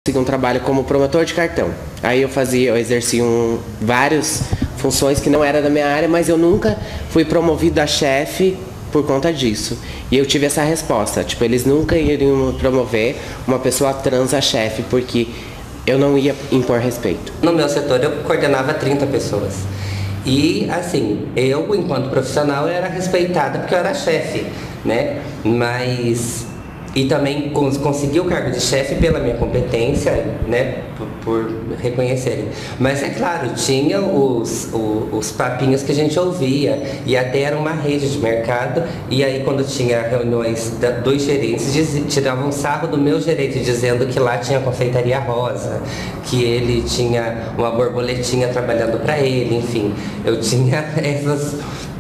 Consegui um trabalho como promotor de cartão. Aí eu exercia várias funções que não era da minha área, mas eu nunca fui promovido a chefe por conta disso. E eu tive essa resposta, tipo, eles nunca iriam promover uma pessoa trans a chefe, porque eu não ia impor respeito. No meu setor eu coordenava 30 pessoas. E assim, eu enquanto profissional era respeitada porque eu era chefe, né? E também consegui o cargo de chefe pela minha competência, né, por reconhecerem. Mas é claro, tinha os papinhos que a gente ouvia, e até era uma rede de mercado, e aí quando tinha reuniões dos gerentes, tiravam sarro do meu gerente, dizendo que lá tinha confeitaria rosa, que ele tinha uma borboletinha trabalhando para ele, enfim. Eu tinha essas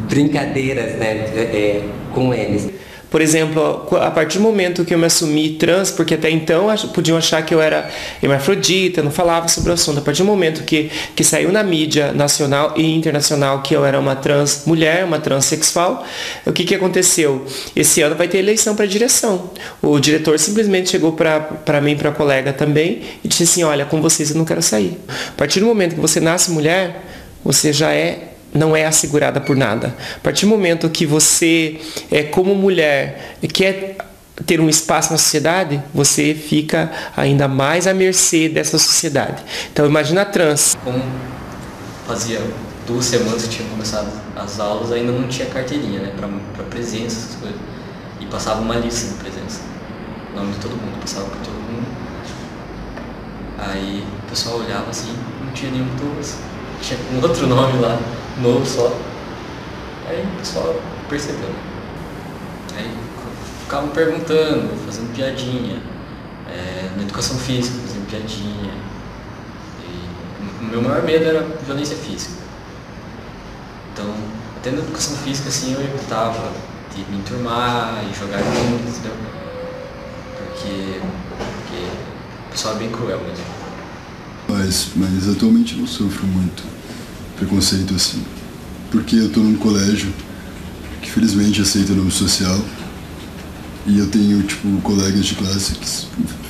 brincadeiras, né, com eles. Por exemplo, a partir do momento que eu me assumi trans, porque até então podiam achar que eu era hermafrodita, não falava sobre o assunto. A partir do momento que saiu na mídia nacional e internacional que eu era uma trans mulher, uma transexual, o que aconteceu? Esse ano vai ter eleição para direção. O diretor simplesmente chegou para mim, para a colega também, e disse assim, olha, com vocês eu não quero sair. A partir do momento que você nasce mulher, você já não é assegurada por nada. A partir do momento que você, como mulher, quer ter um espaço na sociedade, você fica ainda mais à mercê dessa sociedade. Então imagina a trans. Como fazia 2 semanas que tinha começado as aulas, ainda não tinha carteirinha, né, para presença, essas coisas. E passava uma lista de presença. O nome de todo mundo, passava por todo mundo. Aí o pessoal olhava assim, não tinha nenhum Douglas. Tinha um outro nome lá, novo só. Aí o pessoal percebeu. Aí ficavam perguntando, fazendo piadinha. Na educação física, fazendo piadinha. E o meu maior medo era violência física. Então, até na educação física, assim, eu evitava de me enturmar e jogar junto, entendeu? Porque o pessoal é bem cruel mesmo. Mas atualmente não sofro muito preconceito assim, porque eu tô num colégio que felizmente aceita o nome social e eu tenho, tipo, colegas de classe que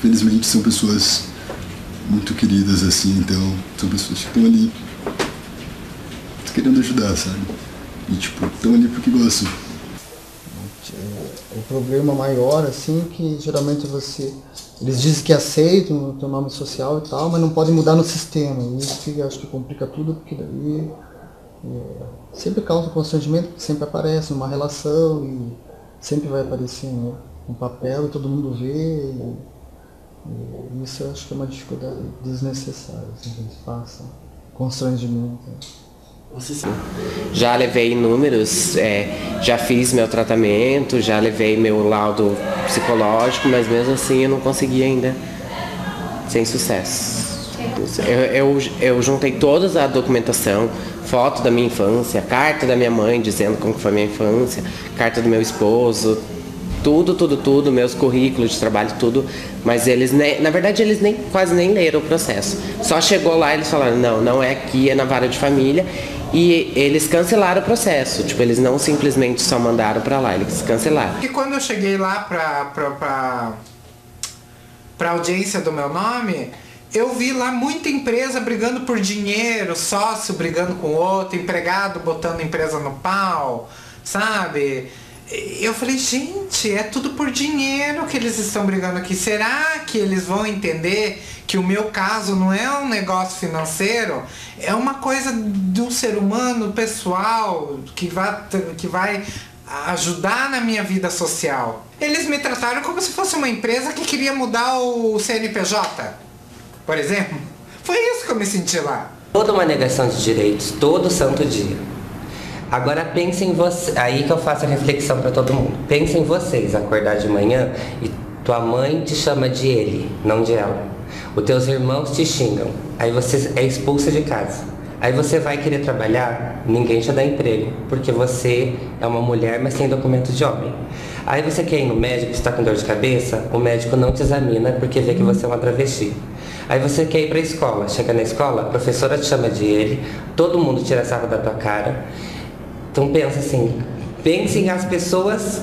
felizmente são pessoas muito queridas assim, então são pessoas que estão ali querendo ajudar, sabe? E tipo, estão ali porque gostam. O problema maior, assim, que geralmente eles dizem que aceitam o teu nome social e tal, mas não podem mudar no sistema. E isso que acho que complica tudo, porque daí sempre causa constrangimento, porque sempre aparece numa relação e sempre vai aparecer, né, um papel e todo mundo vê. E isso eu acho que é uma dificuldade desnecessária, assim, que a gente passa, constrangimento. Já levei números, já fiz meu tratamento, já levei meu laudo psicológico, mas mesmo assim eu não consegui ainda, sem sucesso. Eu juntei toda a documentação, foto da minha infância, carta da minha mãe dizendo como foi a minha infância, carta do meu esposo, tudo, meus currículos de trabalho, tudo, mas eles, na verdade, eles quase nem leram o processo. Só chegou lá e eles falaram, não é aqui, é na vara de família, e eles cancelaram o processo, tipo, eles não simplesmente só mandaram pra lá, eles cancelaram. E quando eu cheguei lá pra audiência do meu nome, eu vi lá muita empresa brigando por dinheiro, sócio brigando com outro, empregado botando a empresa no pau, sabe? Eu falei, gente, é tudo por dinheiro que eles estão brigando aqui. Será que eles vão entender que o meu caso não é um negócio financeiro? É uma coisa de um ser humano, pessoal, que vai ajudar na minha vida social. Eles me trataram como se fosse uma empresa que queria mudar o CNPJ, por exemplo. Foi isso que eu me senti lá. Toda uma negação de direitos, todo santo dia. Agora pense em você, aí que eu faço a reflexão para todo mundo. Pense em vocês, acordar de manhã e tua mãe te chama de ele, não de ela. Os teus irmãos te xingam, aí você é expulsa de casa. Aí você vai querer trabalhar, ninguém te dá emprego, porque você é uma mulher, mas tem documento de homem. Aí você quer ir no médico, está com dor de cabeça, o médico não te examina porque vê que você é uma travesti. Aí você quer ir para a escola, chega na escola, a professora te chama de ele, todo mundo tira sarro da tua cara. Então pensa assim, pensem as pessoas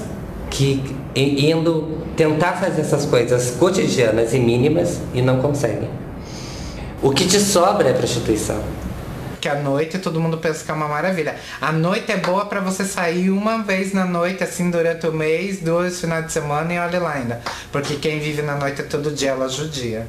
que indo tentar fazer essas coisas cotidianas e mínimas e não conseguem. O que te sobra é prostituição. Que a noite todo mundo pensa que é uma maravilha. A noite é boa pra você sair uma vez na noite, assim, durante o mês, 2 finais de semana e olha lá ainda. Porque quem vive na noite todo dia, ela judia.